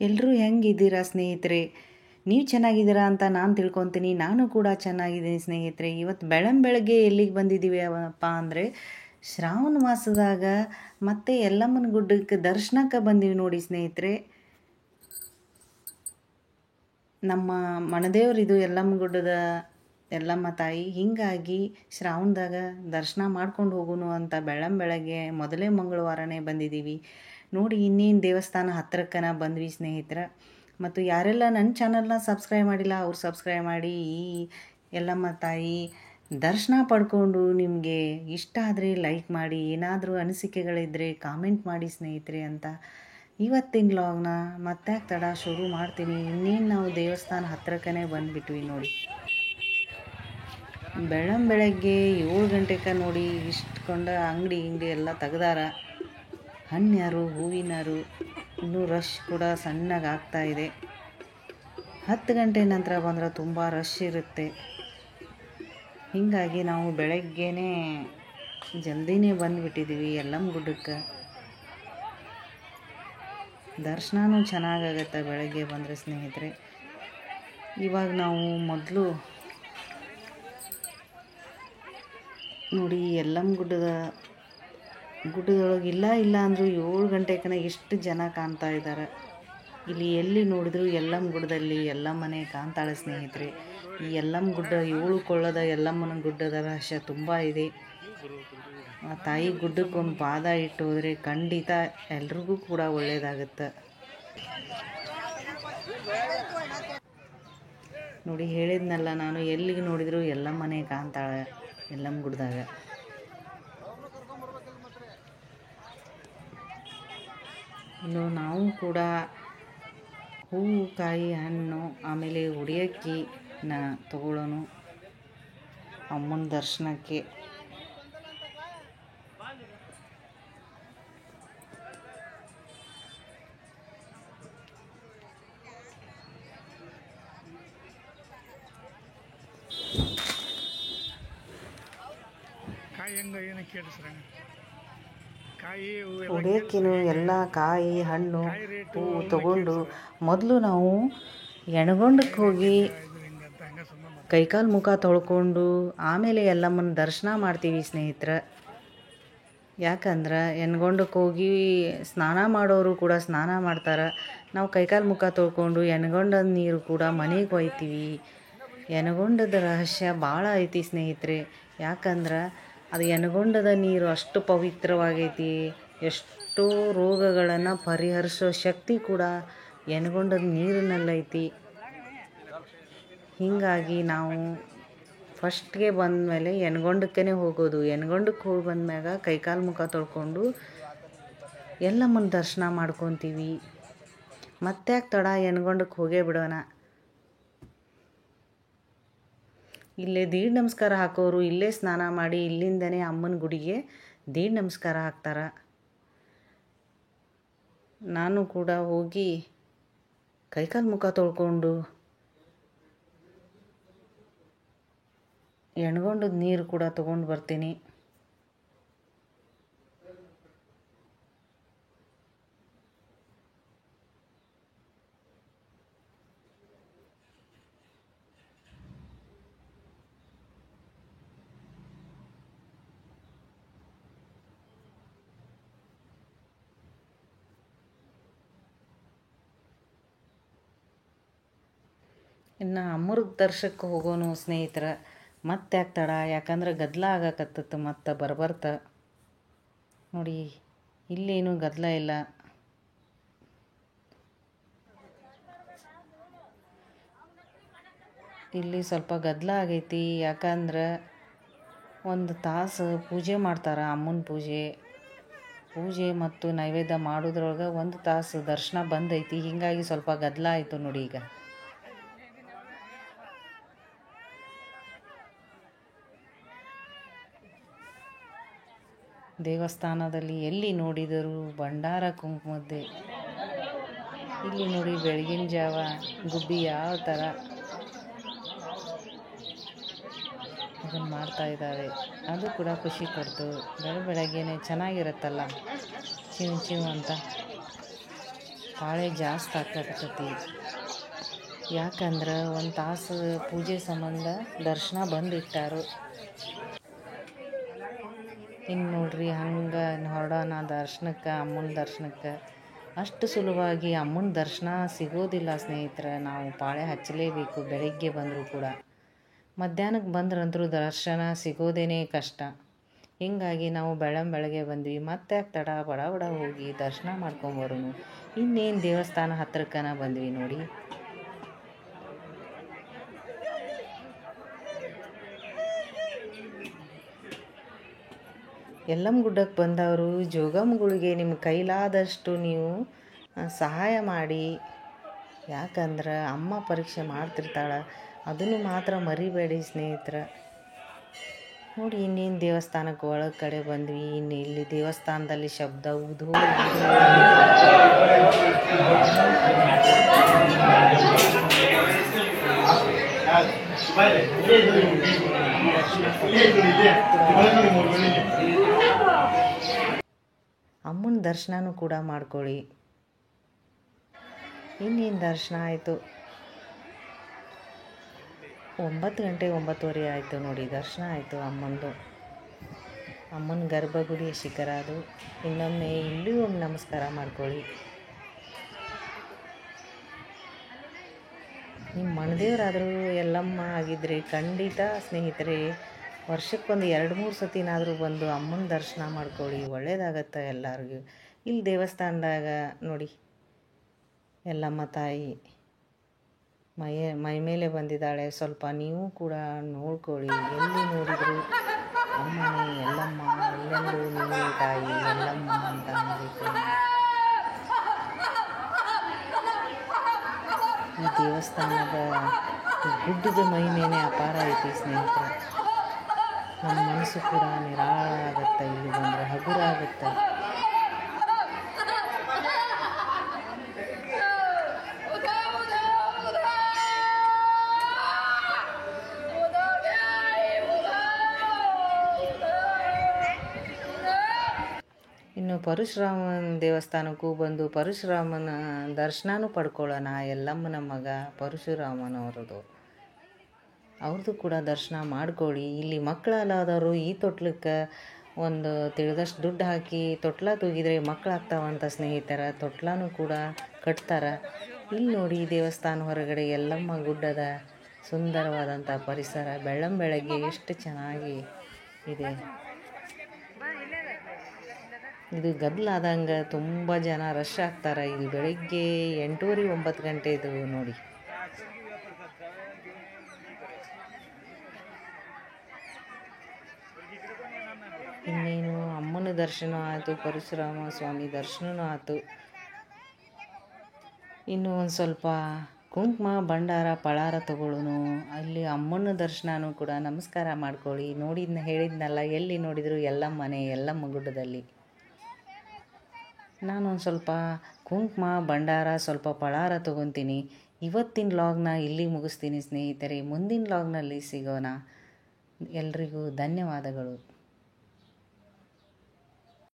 ಎಲ್ಲರೂ ಹೆಂಗಿದ್ದೀರಾ ಸ್ನೇಹಿತರೆ? ನೀವು ಚೆನ್ನಾಗಿದ್ದೀರಾ ಅಂತ ನಾನು ತಿಳ್ಕೊತೀನಿ. ನಾನು ಕೂಡ ಚೆನ್ನಾಗಿದ್ದೀನಿ ಸ್ನೇಹಿತರೆ. ಇವತ್ತು ಬೆಳಗ್ಗೆ ಎಲ್ಲಿಗೆ ಬಂದಿದ್ದೀವಿ ಅವಪ್ಪ ಅಂದರೆ ಶ್ರಾವಣ ಮಾಸದಾಗ ಮತ್ತೆ ಯಲ್ಲಮ್ಮನ ಗುಡ್ಡಕ್ಕೆ ದರ್ಶನಕ್ಕೆ ಬಂದೀವಿ ನೋಡಿ ಸ್ನೇಹಿತರೆ. ನಮ್ಮ ಮಣದೇವ್ರಿದು ಯಲ್ಲಮ್ಮ ಗುಡ್ಡದ ಯಲ್ಲಮ್ಮ ತಾಯಿ. ಹೀಗಾಗಿ ಶ್ರಾವಣದಾಗ ದರ್ಶನ ಮಾಡ್ಕೊಂಡು ಹೋಗೋಣ ಅಂತ ಬೆಳಗ್ಗೆ ಮೊದಲೇ ಮಂಗಳವಾರನೇ ಬಂದಿದ್ದೀವಿ ನೋಡಿ. ಇನ್ನೇನು ದೇವಸ್ಥಾನ ಹತ್ತಿರಕ್ಕನ ಬಂದ್ವಿ ಸ್ನೇಹಿತರ. ಮತ್ತು ಯಾರೆಲ್ಲ ನನ್ನ ಚಾನಲ್ನ ಸಬ್ಸ್ಕ್ರೈಬ್ ಮಾಡಿಲ್ಲ ಅವ್ರು ಸಬ್ಸ್ಕ್ರೈಬ್ ಮಾಡಿ ಈ ಯಲ್ಲಮ್ಮ ತಾಯಿ ದರ್ಶನ ಪಡ್ಕೊಂಡು ನಿಮಗೆ ಇಷ್ಟ ಆದರೆ ಲೈಕ್ ಮಾಡಿ, ಏನಾದರೂ ಅನಿಸಿಕೆಗಳಿದ್ದರೆ ಕಾಮೆಂಟ್ ಮಾಡಿ ಸ್ನೇಹಿತರೆ ಅಂತ ಇವತ್ತಿನ ವ್ಲಾಗ್ನ ಮತ್ತೆ ತಡ ಶುರು ಮಾಡ್ತೀನಿ. ಇನ್ನೇನು ನಾವು ದೇವಸ್ಥಾನ ಹತ್ತಿರಕ್ಕನೇ ಬಂದುಬಿಟ್ವಿ ನೋಡಿ. ಬೆಳಗ್ಗೆ 7 ಗಂಟೆಗೆ ನೋಡಿ ಇಷ್ಟುಕೊಂಡು ಅಂಗಡಿ ಎಲ್ಲ ತೆಗ್ದಾರ. ಹಣ್ಣ್ಯಾರು ಹೂವಿನಾರು ಇನ್ನೂ ರಶ್ ಕೂಡ ಸಣ್ಣಗೆ ಆಗ್ತಾಯಿದೆ. 10 ಗಂಟೆ ನಂತರ ಬಂದರೆ ತುಂಬ ರಶ್ ಇರುತ್ತೆ. ಹೀಗಾಗಿ ನಾವು ಬೆಳಗ್ಗೆನೇ ಜಲ್ದಿನೇ ಬಂದುಬಿಟ್ಟಿದ್ದೀವಿ ಯಲ್ಲಮ್ಮ ಗುಡ್ಡಕ್ಕೆ. ದರ್ಶನವೂ ಚೆನ್ನಾಗಾಗತ್ತೆ ಬೆಳಗ್ಗೆ ಬಂದರೆ ಸ್ನೇಹಿತರೆ. ಇವಾಗ ನಾವು ಮೊದಲು ನೋಡಿ ಯಲ್ಲಮ್ಮ ಗುಡ್ಡದೊಳಗೆ ಇಲ್ಲ ಅಂದರೂ 7 ಗಂಟೆಗೆ ಎಷ್ಟು ಜನ ಕಾಣ್ತಾ ಇದ್ದಾರೆ. ಇಲ್ಲಿ ಎಲ್ಲಿ ನೋಡಿದ್ರು ಯಲ್ಲಮ್ಮ ಗುಡ್ಡದಲ್ಲಿ ಯಲ್ಲಮ್ಮನೇ ಕಾಣ್ತಾಳೆ ಸ್ನೇಹಿತರೆ. ಈ ಯಲ್ಲಮ್ಮ ಗುಡ್ಡ 7 ಕೊಳ್ಳದ ಯಲ್ಲಮ್ಮನ ಗುಡ್ಡದ ರಹಸ್ಯ ತುಂಬ ಇದೆ. ಆ ತಾಯಿ ಗುಡ್ಡಕ್ಕೊಂದು ಪಾದ ಇಟ್ಟು ಹೋದರೆ ಖಂಡಿತ ಎಲ್ರಿಗೂ ಕೂಡ ಒಳ್ಳೆಯದಾಗುತ್ತೆ ನೋಡಿ. ಹೇಳಿದ್ನಲ್ಲ ನಾನು, ಎಲ್ಲಿಗೆ ನೋಡಿದ್ರು ಯಲ್ಲಮ್ಮನೇ ಕಾಣ್ತಾಳೆ ಯಲ್ಲಮ್ಮ ಗುಡ್ಡದಾಗ. ಇನ್ನು ನಾವು ಕೂಡ ಹೂವು ಕಾಯಿ ಹಣ್ಣು ಆಮೇಲೆ ಉಡಿಯಕ್ಕಿನ ತಗೊಳ್ಳೋಣ ಅಮ್ಮನ ದರ್ಶನಕ್ಕೆ. ಉಡಿಯಕ್ಕಿನೂ ಎಲ್ಲ ಕಾಯಿ ಹಣ್ಣು ಹೂವು ತಗೊಂಡು ಮೊದಲು ನಾವು ಎಣಗೊಂಡಕ್ಕೆ ಹೋಗಿ ಕೈಕಾಲು ಮುಖ ತೊಳ್ಕೊಂಡು ಆಮೇಲೆ ಯಲ್ಲಮ್ಮನ ದರ್ಶನ ಮಾಡ್ತೀವಿ ಸ್ನೇಹಿತರೆ. ಯಾಕಂದ್ರೆ ಎಣ್ಗೊಂಡಕ್ಕೆ ಹೋಗಿ ಸ್ನಾನ ಮಾಡೋರು ಕೂಡ ಸ್ನಾನ ಮಾಡ್ತಾರೆ. ನಾವು ಕೈಕಾಲು ಮುಖ ತೊಳ್ಕೊಂಡು ಎಣ್ಗೊಂಡದ ನೀರು ಕೂಡ ಮನೆಗೆ ಒಯ್ತೀವಿ. ಎಣ್ಗೊಂಡದ ರಹಸ್ಯ ಭಾಳ ಐತಿ ಸ್ನೇಹಿತರೆ. ಯಾಕಂದ್ರೆ ಅದು ಎಣ್ಗೊಂಡದ ನೀರು ಅಷ್ಟು ಪವಿತ್ರವಾಗೈತಿ. ಎಷ್ಟೋ ರೋಗಗಳನ್ನು ಪರಿಹರಿಸೋ ಶಕ್ತಿ ಕೂಡ ಎಣ್ಗೊಂಡದ ನೀರಿನಲ್ಲೈತಿ. ಹೀಗಾಗಿ ನಾವು ಫಸ್ಟ್ಗೆ ಬಂದಮೇಲೆ ಎಣ್ಗೊಂಡಕ್ಕೇ ಹೋಗೋದು. ಎಣ್ಗೊಂಡಕ್ಕೆ ಹೋಗಿ ಬಂದ್ಮ್ಯಾಗ ಕೈಕಾಲು ಮುಖ ತೊಳ್ಕೊಂಡು ಯಲ್ಲಮ್ಮನ ದರ್ಶನ ಮಾಡ್ಕೊತೀವಿ. ಮತ್ತೆ ತಡ ಎಣ್ಗೊಂಡಕ್ಕೆ ಹೋಗೇ ಬಿಡೋಣ. ಇಲ್ಲೇ ದೀಡ್ ನಮಸ್ಕಾರ ಹಾಕೋರು ಇಲ್ಲೇ ಸ್ನಾನ ಮಾಡಿ ಇಲ್ಲಿಂದನೇ ಅಮ್ಮನ ಗುಡಿಗೆ ದೀಡ್ ನಮಸ್ಕಾರ ಹಾಕ್ತಾರೆ. ನಾನು ಕೂಡ ಹೋಗಿ ಕೈಕಾಲು ಮುಖ ತೊಳ್ಕೊಂಡು ಎಣ್ಗೊಂಡದ ನೀರು ಕೂಡ ತೊಗೊಂಡು ಬರ್ತೀನಿ. ಇನ್ನು ಅಮ್ಮರ ದರ್ಶನಕ್ಕೆ ಹೋಗೋನು ಸ್ನೇಹಿತರ. ಮತ್ತೆ ಯಾಕೆ ತಡ, ಯಾಕಂದ್ರೆ ಗದ್ದಲ ಆಗಕತ್ತತ್ತು ಮತ್ತೆ ಬರ್ಬರ್ತ ನೋಡಿ. ಇಲ್ಲೇನು ಗದ್ದಲ ಇಲ್ಲ. ಇಲ್ಲಿ ಸ್ವಲ್ಪ ಗದ್ದಲ ಆಗೈತಿ. ಯಾಕಂದ್ರೆ 1 ತಾಸು ಪೂಜೆ ಮಾಡ್ತಾರೆ. ಅಮ್ಮನ ಪೂಜೆ ಮತ್ತು ನೈವೇದ್ಯ ಮಾಡೋದ್ರೊಳಗೆ 1 ತಾಸು ದರ್ಶನ ಬಂದೈತಿ. ಹೀಗಾಗಿ ಸ್ವಲ್ಪ ಗದ್ದಲ ಆಯಿತು ನೋಡಿ. ಈಗ ದೇವಸ್ಥಾನದಲ್ಲಿ ಎಲ್ಲಿ ನೋಡಿದರೂ ಭಂಡಾರ ಕುಂಕುಮದ್ದೇ. ಇಲ್ಲಿ ನೋಡಿ ಬೆಳಗಿನ ಜಾವ ಗುಬ್ಬಿ ಯಾವ ಥರ ಅದನ್ನು ಮಾಡ್ತಾ ಇದ್ದಾವೆ. ಅದು ಕೂಡ ಖುಷಿ ಕೊಡ್ತು. ಬೆಳಗ್ಗೆನೆ ಚೆನ್ನಾಗಿರುತ್ತಲ್ಲ ಚಿವ್ ಅಂತ. ಪಾಳೆ ಜಾಸ್ತಿ ಆಗ್ತೈತಿ. ಯಾಕಂದ್ರೆ ಒಂದು ತಾಸು ಪೂಜೆ ಸಂಬಂಧ ದರ್ಶನ ಬಂದಿಟ್ಟಾರು. ಇನ್ನು ನೋಡ್ರಿ ಹಂಗೆ ಹೊರಡೋಣ ದರ್ಶನಕ್ಕೆ, ಅಮ್ಮನ ದರ್ಶನಕ್ಕೆ. ಅಷ್ಟು ಸುಲಭವಾಗಿ ಅಮ್ಮನ ದರ್ಶನ ಸಿಗೋದಿಲ್ಲ ಸ್ನೇಹಿತರೆ. ನಾವು ಪಾಳೆ ಹಚ್ಚಲೇಬೇಕು. ಬೆಳಗ್ಗೆ ಬಂದರೂ ಕೂಡ ಮಧ್ಯಾಹ್ನಕ್ಕೆ ಬಂದ್ರಂತರೂ ದರ್ಶನ ಸಿಗೋದೇ ಕಷ್ಟ. ಹೀಗಾಗಿ ನಾವು ಬೆಳಗ್ಗೆ ಬಂದ್ವಿ. ಮತ್ತೆ ತಡ ಬಡ ಬಡ ಹೋಗಿ ದರ್ಶನ ಮಾಡ್ಕೊಂಬರೋನು. ಇನ್ನೇನು ದೇವಸ್ಥಾನ ಹತ್ರಕ್ಕನ ಬಂದ್ವಿ ನೋಡಿ. ಯಲ್ಲಮ್ಮ ಗುಡ್ಡಕ್ಕೆ ಬಂದವರು ಜೋಗಮ್ಮಗಳಿಗೆ ನಿಮ್ಮ ಕೈಲಾದಷ್ಟು ನೀವು ಸಹಾಯ ಮಾಡಿ. ಯಾಕಂದ್ರೆ ಅಮ್ಮ ಪರೀಕ್ಷೆ ಮಾಡ್ತಿರ್ತಾಳೆ, ಅದನ್ನು ಮಾತ್ರ ಮರಿಬೇಡಿ ಸ್ನೇಹಿತರೆ. ನೋಡಿ ಇನ್ನೇನು ದೇವಸ್ಥಾನಕ್ಕೆ ಒಳಗೆ ಕಡೆ ಬಂದ್ವಿ. ಇನ್ನು ಇಲ್ಲಿ ದೇವಸ್ಥಾನದಲ್ಲಿ ಶಬ್ದ ಊದು ಅಮ್ಮನ ದರ್ಶನನೂ ಕೂಡ ಮಾಡ್ಕೊಳ್ಳಿ. ಇನ್ನೇನು ದರ್ಶನ ಆಯಿತು. 9 ಗಂಟೆ 9:30 ಆಯಿತು ನೋಡಿ. ದರ್ಶನ ಆಯಿತು ಅಮ್ಮಂದು. ಅಮ್ಮನ ಗರ್ಭಗುಡಿ ಶಿಖರ ಅದು. ಇನ್ನೊಮ್ಮೆ ಇಲ್ಲೂ ಒಂದು ನಮಸ್ಕಾರ ಮಾಡ್ಕೊಳ್ಳಿ. ನಿಮ್ಮ ಮಣದೇವರಾದರೂ ಎಲ್ಲಮ್ಮ ಆಗಿದ್ರೆ ಖಂಡಿತ ಸ್ನೇಹಿತರೆ ವರ್ಷಕ್ಕೊಂದು 2-3 ಸತಿನಾದರೂ ಬಂದು ಅಮ್ಮನ ದರ್ಶನ ಮಾಡ್ಕೊಳ್ಳಿ. ಒಳ್ಳೇದಾಗತ್ತೆ ಎಲ್ಲರಿಗೂ. ಇಲ್ಲಿ ದೇವಸ್ಥಾನದಾಗ ನೋಡಿ ಎಲ್ಲಮ್ಮ ತಾಯಿ ಮೈ ಮೇಲೆ ಬಂದಿದ್ದಾಳೆ. ಸ್ವಲ್ಪ ನೀವು ಕೂಡ ನೋಡ್ಕೊಳ್ಳಿ. ಎಲ್ಲಿ ನೋಡಿದ್ರು ಅಮ್ಮನೇ ಎಲ್ಲಮ್ಮ, ಎಲ್ಲೆಲ್ಲೂ ನೀವೇ ತಾಯಿ ಎಲ್ಲಮ್ಮ ಅಂತ ಅನ್ಬೇಕು. ಈ ದೇವಸ್ಥಾನದ ಗುಡ್ಡದ ಮಹಿಮೆನೇ ಅಪಾರ ಐತಿ ಸ್ನೇಹಿತರೆ. ನಮ್ಮ ಮನಸ್ಸು ಕೂಡ ನಿರಾಳ ಆಗುತ್ತೆ. ಇಲ್ಲಿ ಬಂದರೆ ಹಗುರ ಆಗುತ್ತೆ. ಇನ್ನು ಪರಶುರಾಮನ ದೇವಸ್ಥಾನಕ್ಕೂ ಬಂದು ಪರಶುರಾಮನ ದರ್ಶನನೂ ಪಡ್ಕೊಳ್ಳೋಣ. ಎಲ್ಲಮ್ಮನ ಮಗ ಪರಶುರಾಮನವ್ರದ್ದು, ಅವ್ರದ್ದು ಕೂಡ ದರ್ಶನ ಮಾಡ್ಕೊಳ್ಳಿ. ಇಲ್ಲಿ ಮಕ್ಕಳಲ್ಲಾದವರು ಈ ತೊಟ್ಲಕ್ಕೆ ಒಂದು ತಿಳಿದಷ್ಟು ದುಡ್ಡು ಹಾಕಿ ತೊಟ್ಲ ತೂಗಿದ್ರೆ ಮಕ್ಕಳಾಗ್ತಾವಂತ ಸ್ನೇಹಿತರ. ತೊಟ್ಲನೂ ಕೂಡ ಕಟ್ತಾರೆ. ಇಲ್ಲಿ ನೋಡಿ ದೇವಸ್ಥಾನ ಹೊರಗಡೆ ಎಲ್ಲಮ್ಮ ಗುಡ್ಡದ ಸುಂದರವಾದಂಥ ಪರಿಸರ. ಬೆಳಗ್ಗೆ ಎಷ್ಟು ಚೆನ್ನಾಗಿ ಇದೆ. ಇದು ಗದ್ದಲಾದಂಗೆ ತುಂಬ ಜನ ರಶ್ ಆಗ್ತಾರೆ. ಇದು ಬೆಳಗ್ಗೆ 8:30-9 ಗಂಟೆದು ನೋಡಿ. ಇನ್ನೇನು ಅಮ್ಮನ ದರ್ಶನ ಆಯಿತು, ಪರಶುರಾಮ ಸ್ವಾಮಿ ದರ್ಶನವೂ ಆಯಿತು. ಇನ್ನು ಒಂದು ಸ್ವಲ್ಪ ಕುಂಕುಮ ಭಂಡಾರ ಪಳಾರ ತಗೊಳ್ಳೋನು. ಅಲ್ಲಿ ಅಮ್ಮನ ದರ್ಶನನೂ ಕೂಡ ನಮಸ್ಕಾರ ಮಾಡ್ಕೊಳ್ಳಿ. ಹೇಳಿದ್ನಲ್ಲ, ಎಲ್ಲಿ ನೋಡಿದ್ರು ಎಲ್ಲಮ್ಮನೆ ಎಲ್ಲಮ್ಮ ಗುಡ್ಡದಲ್ಲಿ. ನಾನೊಂದು ಸ್ವಲ್ಪ ಕುಂಕುಮ ಭಂಡಾರ ಸ್ವಲ್ಪ ಪಳಾರ ತೊಗೊತೀನಿ. ಇವತ್ತಿನ ಲಾಗ್ನ ಇಲ್ಲಿ ಮುಗಿಸ್ತೀನಿ ಸ್ನೇಹಿತರೆ. ಮುಂದಿನ ಲಾಗ್ನಲ್ಲಿ ಸಿಗೋಣ. ಎಲ್ರಿಗೂ ಧನ್ಯವಾದಗಳು.